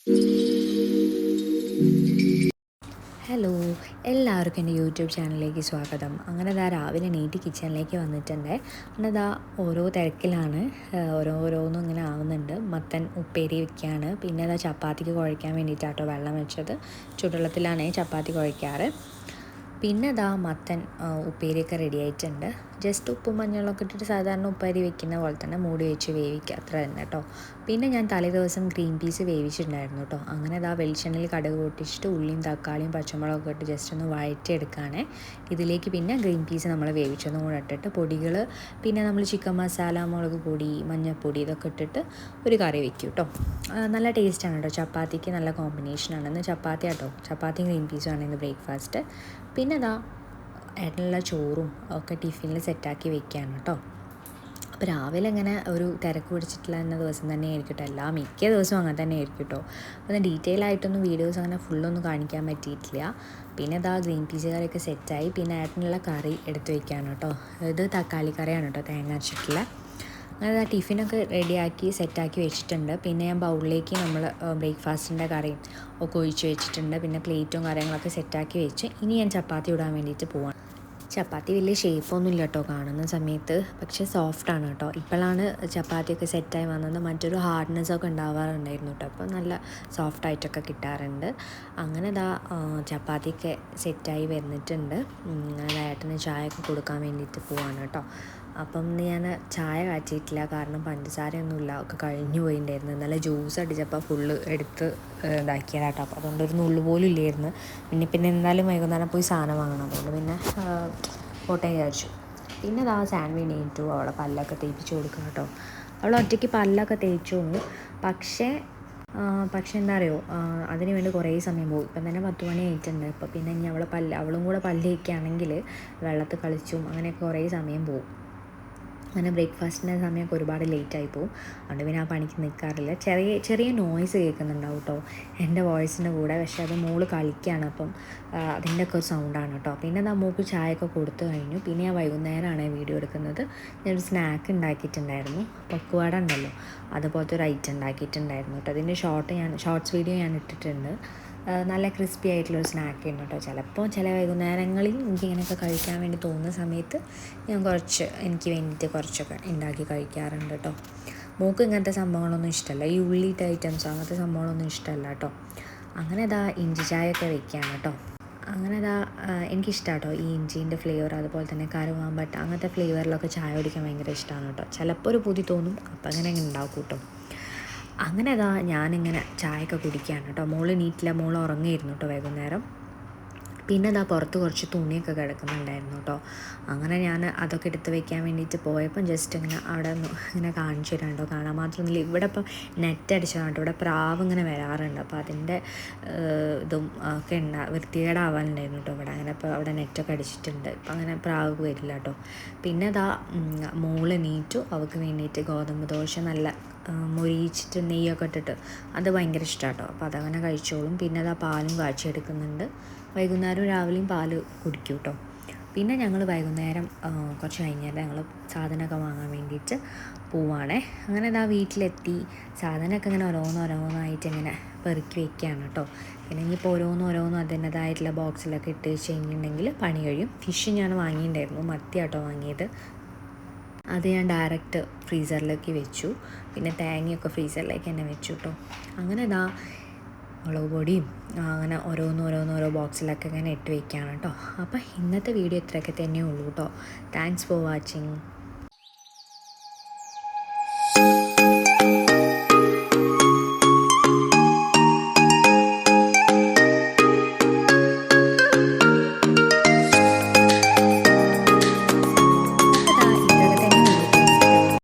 Hello, എല്ലാവർക്കും എൻ്റെ YouTube ചാനലിലേക്ക് സ്വാഗതം. അങ്ങനെ രാവിലെ എണീറ്റ് കിച്ചണിലേക്ക് വന്നിട്ടുണ്ട്. അങ്ങനെ ഓരോ തിരക്കിലാണ്, ഓരോന്നും ഇങ്ങനെ ആവുന്നുണ്ട്. മത്തൻ ഉപ്പേരി വയ്ക്കുകയാണ്. പിന്നെ ചപ്പാത്തിക്ക് കുഴയ്ക്കാൻ വേണ്ടിയിട്ടാട്ടോ വെള്ളം വെച്ചത്. ചുടുവെള്ളത്തിലാണ് ചപ്പാത്തി കുഴയ്ക്കാറ്. പിന്നെ മത്തൻ ഉപ്പേരിയൊക്കെ റെഡി ആയിട്ടുണ്ട്. ജസ്റ്റ് ഉപ്പും മഞ്ഞളൊക്കെ ഇട്ടിട്ട് സാധാരണ ഉപ്പേരി വെക്കുന്ന പോലെ തന്നെ മൂടി വെച്ച് വേവിക്കുക, അത്ര തന്നെ കേട്ടോ. പിന്നെ ഞാൻ തലേ ദിവസം ഗ്രീൻ പീസ് വേവിച്ചിട്ടുണ്ടായിരുന്നു കേട്ടോ. അങ്ങനെ വെളിച്ചെണ്ണയിൽ കടുക് പൊട്ടിച്ചിട്ട് ഉള്ളിയും തക്കാളിയും പച്ചമുളകൊക്കെ ഇട്ട് ജസ്റ്റ് ഒന്ന് വഴറ്റിയെടുക്കുകയാണ്. ഇതിലേക്ക് പിന്നെ ഗ്രീൻ പീസ് നമ്മൾ വേവിച്ചതും കൂടെ ഇട്ടിട്ട് പൊടികൾ, പിന്നെ നമ്മൾ ചിക്കൻ മസാല, മുളക് പൊടി, മഞ്ഞൾപ്പൊടി ഇതൊക്കെ ഇട്ടിട്ട് ഒരു കറി വെക്കും കേട്ടോ. നല്ല ടേസ്റ്റാണ് കേട്ടോ. ചപ്പാത്തിക്ക് നല്ല കോമ്പിനേഷനാണ്. ഇന്ന് ചപ്പാത്തി കേട്ടോ, ചപ്പാത്തിയും ഗ്രീൻ പീസും ആണ് ഇന്ന് ബ്രേക്ക്ഫാസ്റ്റ്. പിന്നെ ഏട്ടനുള്ള ചോറും ഒക്കെ ടിഫിനിൽ സെറ്റാക്കി വെക്കുകയാണ് കേട്ടോ. അപ്പോൾ രാവിലെ ഇങ്ങനെ ഒരു തിരക്ക് പിടിച്ചിട്ടുള്ള ദിവസം തന്നെ ആയിരിക്കും കേട്ടോ. മിക്ക ദിവസവും അങ്ങനെ തന്നെ ആയിരിക്കും കേട്ടോ. അപ്പോൾ ഡീറ്റെയിൽ ആയിട്ടൊന്നും വീഡിയോസ് അങ്ങനെ ഫുള്ളൊന്നും കാണിക്കാൻ പറ്റിയിട്ടില്ല. പിന്നെ ഗ്രീൻ പീസ് കറിയൊക്കെ സെറ്റായി. പിന്നെ ഏട്ടനുള്ള കറി എടുത്ത് വയ്ക്കുകയാണ് കേട്ടോ. ഇത് തക്കാളി കറിയാണ് കേട്ടോ, തേങ്ങ അരച്ചിട്ടുള്ള. അങ്ങനെ ടിഫിനൊക്കെ റെഡിയാക്കി സെറ്റാക്കി വെച്ചിട്ടുണ്ട്. പിന്നെ ഞാൻ ബൗളിലേക്ക് നമ്മൾ ബ്രേക്ക്ഫാസ്റ്റിൻ്റെ കറിയും ഒക്കെ ഒഴിച്ച് വെച്ചിട്ടുണ്ട്. പിന്നെ പ്ലേറ്റും കാര്യങ്ങളൊക്കെ സെറ്റാക്കി വെച്ച് ഇനി ഞാൻ ചപ്പാത്തി ഇടാൻ വേണ്ടിയിട്ട് പോവാണ്. ചപ്പാത്തി വലിയ ഷേപ്പൊന്നും ഇല്ല കേട്ടോ കാണുന്ന സമയത്ത്, പക്ഷേ സോഫ്റ്റാണ് കേട്ടോ. ഇപ്പോഴാണ് ചപ്പാത്തിയൊക്കെ സെറ്റായി വന്നത്. മറ്റൊരു ഹാർഡ്നെസ്സൊക്കെ ഉണ്ടാവാറുണ്ടായിരുന്നു കേട്ടോ. അപ്പോൾ നല്ല സോഫ്റ്റായിട്ടൊക്കെ കിട്ടാറുണ്ട്. അങ്ങനെ ചപ്പാത്തിയൊക്കെ സെറ്റായി വന്നിട്ടുണ്ട്. ഏട്ടന് ചായയൊക്കെ കൊടുക്കാൻ വേണ്ടിയിട്ട് പോവാണ് കേട്ടോ. അപ്പം ഞാൻ ചായ കാച്ചിട്ടില്ല, കാരണം പഞ്ചസാരയൊന്നുമില്ല, ഒക്കെ കഴിഞ്ഞു പോയിട്ടുണ്ടായിരുന്നു. നല്ല ജ്യൂസ് അടിച്ചപ്പോൾ ഫുള്ള് എടുത്ത് ഇതാക്കിയതാട്ടോ. അപ്പോൾ അതുകൊണ്ട് ഒരു നുള്ളു പോലും ഇല്ലായിരുന്നു. പിന്നെ എന്തായാലും വൈകുന്നേരം പോയി സാധനം വാങ്ങണം, അതുകൊണ്ട് പിന്നെ പോട്ടെ വിചാരിച്ചു. പിന്നെ സാൻഡ്വി എണീറ്റു, അവളെ പല്ലൊക്കെ തേപ്പിച്ച് കൊടുക്കുക കേട്ടോ. അവൾ ഒറ്റയ്ക്ക് പല്ലൊക്കെ തേച്ചു. പക്ഷേ എന്താ അറിയോ, അതിന് വേണ്ടി കുറേ സമയം പോകും. ഇപ്പം തന്നെ 10 മണി ആയിട്ടുണ്ട്. ഇപ്പോൾ പിന്നെ ഇനി അവളും കൂടെ പല്ല് തേക്കുകയാണെങ്കിൽ വെള്ളത്തിൽ കളിച്ചും അങ്ങനെയൊക്കെ കുറേ സമയം പോകും. അങ്ങനെ ബ്രേക്ക്ഫാസ്റ്റിൻ്റെ സമയമൊക്കെ ഒരുപാട് ലേറ്റായി പോകും. അതുകൊണ്ട് പിന്നെ ആ പണിക്ക് നിൽക്കാറില്ല. ചെറിയ നോയ്സ് കേൾക്കുന്നുണ്ടാവും കേട്ടോ എൻ്റെ വോയിസിൻ്റെ കൂടെ. പക്ഷേ അത് മോള് കളിക്കുകയാണ്, അപ്പം അതിൻ്റെയൊക്കെ ഒരു സൗണ്ടാണ് കേട്ടോ. പിന്നെ മോൾക്ക് ചായയൊക്കെ കൊടുത്തു കഴിഞ്ഞു. പിന്നെ ഞാൻ വൈകുന്നേരമാണ് വീഡിയോ എടുക്കുന്നത്. ഞാനൊരു സ്നാക്ക് ഉണ്ടാക്കിയിട്ടുണ്ടായിരുന്നു, പക്കുവട ഉണ്ടല്ലോ, അതുപോലത്തെ ഒരു ഐറ്റം ഉണ്ടാക്കിയിട്ടുണ്ടായിരുന്നു കേട്ടോ. അതിൻ്റെ ഷോർട്സ് വീഡിയോ ഞാൻ ഇട്ടിട്ടുണ്ട്. നല്ല ക്രിസ്പി ആയിട്ടുള്ളൊരു സ്നാക്ക് ഉണ്ട് കേട്ടോ. ചില വൈകുന്നേരങ്ങളിൽ എനിക്കിങ്ങനെയൊക്കെ കഴിക്കാൻ വേണ്ടി തോന്നുന്ന സമയത്ത് ഞാൻ എനിക്ക് വേണ്ടിയിട്ട് കുറച്ചൊക്കെ ഉണ്ടാക്കി കഴിക്കാറുണ്ട് കേട്ടോ. മോൾക്ക് ഇങ്ങനത്തെ സംഭവങ്ങളൊന്നും ഇഷ്ടമല്ല, ഈ ഉള്ളിയിട്ട ഐറ്റംസ് അങ്ങനത്തെ സംഭവങ്ങളൊന്നും ഇഷ്ടമല്ല കേട്ടോ. അങ്ങനെ ഇഞ്ചി ചായയൊക്കെ വെക്കുകയാണ് കേട്ടോ. അങ്ങനെ എനിക്കിഷ്ടമാണ് കേട്ടോ ഈ ഇഞ്ചീൻ്റെ ഫ്ലേവർ, അതുപോലെ തന്നെ കറുവാമ്പട്ട അങ്ങനത്തെ ഫ്ലേവറിലൊക്കെ ചായ കുടിക്കാൻ ഭയങ്കര ഇഷ്ടമാണ് കേട്ടോ. ചിലപ്പോൾ ഒരു പൂതി തോന്നും, അപ്പം അങ്ങനെ ഉണ്ടാക്കും കേട്ടോ. അങ്ങനെ ഞാനിങ്ങനെ ചായയൊക്കെ കുടിക്കുകയാണ് കേട്ടോ. മോള് ഉറങ്ങിയിരുന്നു കേട്ടോ വൈകുന്നേരം. പിന്നെ പുറത്ത് കുറച്ച് തുണിയൊക്കെ കിടക്കുന്നുണ്ടായിരുന്നു കേട്ടോ. അങ്ങനെ ഞാൻ അതൊക്കെ എടുത്ത് വെക്കാൻ വേണ്ടിയിട്ട് പോയപ്പം ജസ്റ്റ് ഇങ്ങനെ അവിടെ ഇങ്ങനെ കാണിച്ചു തരാം കേട്ടോ. കാണാൻ മാത്രമൊന്നുമില്ല. ഇവിടെ ഇപ്പം നെറ്റ് അടിച്ചതാണ് കേട്ടോ. ഇവിടെ പ്രാവ് ഇങ്ങനെ വരാറുണ്ട്, അപ്പോൾ അതിൻ്റെ ഇതും ഒക്കെ വൃത്തികേടാവാനുണ്ടായിരുന്നു കേട്ടോ ഇവിടെ. അങ്ങനെ ഇപ്പോൾ അവിടെ നെറ്റൊക്കെ അടിച്ചിട്ടുണ്ട്. ഇപ്പം അങ്ങനെ പ്രാവ് വരില്ല കേട്ടോ. പിന്നെ മോള് നീറ്റു. അവൾക്ക് വേണ്ടിയിട്ട് ഗോതമ്പ് ദോശ നല്ല മൊരിയിച്ചിട്ട് നെയ്യൊക്കെ ഇട്ടിട്ട് അത് ഭയങ്കര ഇഷ്ടമാണ് കേട്ടോ. അപ്പോൾ അതങ്ങനെ കഴിച്ചോളും. പിന്നെ പാലും കാച്ചിയെടുക്കുന്നുണ്ട്. വൈകുന്നേരവും രാവിലെയും പാല് കുടിക്കും കേട്ടോ. പിന്നെ ഞങ്ങൾ വൈകുന്നേരം കുറച്ച് കഴിഞ്ഞാൽ ഞങ്ങൾ സാധനമൊക്കെ വാങ്ങാൻ വേണ്ടിയിട്ട് പോവുകയാണേ. അങ്ങനെ വീട്ടിലെത്തി സാധനമൊക്കെ ഇങ്ങനെ ഓരോന്നായിട്ട് ഇങ്ങനെ പെറുക്കി വയ്ക്കുകയാണ് കേട്ടോ. പിന്നെ ഇനിയിപ്പോൾ ഓരോന്നും അതിൻ്റേതായിട്ടുള്ള ബോക്സിലൊക്കെ ഇട്ട് വെച്ച് കഴിഞ്ഞിട്ടുണ്ടെങ്കിൽ പണി കഴിയും. ഫിഷ് ഞാൻ വാങ്ങിയിട്ടുണ്ടായിരുന്നു, മത്തി കേട്ടോ വാങ്ങിയത്. അത് ഞാൻ ഡയറക്റ്റ് ഫ്രീസറിലേക്ക് വെച്ചു. പിന്നെ തേങ്ങയൊക്കെ ഫ്രീസറിലേക്ക് തന്നെ വെച്ചു കേട്ടോ. അങ്ങനെ മുളക് പൊടിയും അങ്ങനെ ഓരോ ബോക്സിലൊക്കെ ഇങ്ങനെ ഇട്ട് വയ്ക്കുകയാണ് കേട്ടോ. അപ്പോൾ ഇന്നത്തെ വീഡിയോ ഇത്രയൊക്കെ തന്നെയേ ഉള്ളൂ കേട്ടോ. Thanks for watching.